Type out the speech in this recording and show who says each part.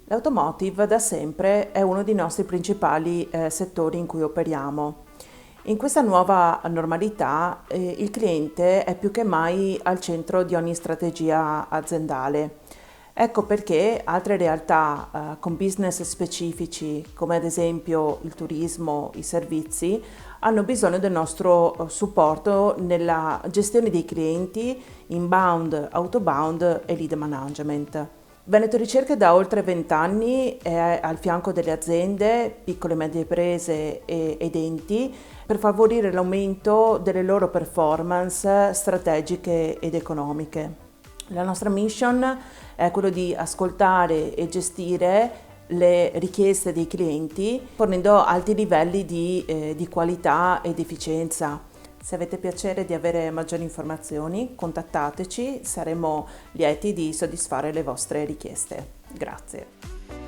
Speaker 1: L'automotive da sempre è uno dei nostri principali settori in cui operiamo. In questa nuova normalità il cliente è più che mai al centro di ogni strategia aziendale. Ecco perché altre realtà con business specifici, come ad esempio il turismo, i servizi, hanno bisogno del nostro supporto nella gestione dei clienti, inbound, outbound e lead management. Veneto Ricerche da oltre 20 anni è al fianco delle aziende, piccole e medie imprese ed enti per favorire l'aumento delle loro performance strategiche ed economiche. La nostra mission è quello di ascoltare e gestire le richieste dei clienti fornendo alti livelli di qualità ed efficienza. Se avete piacere di avere maggiori informazioni, contattateci, saremo lieti di soddisfare le vostre richieste. Grazie.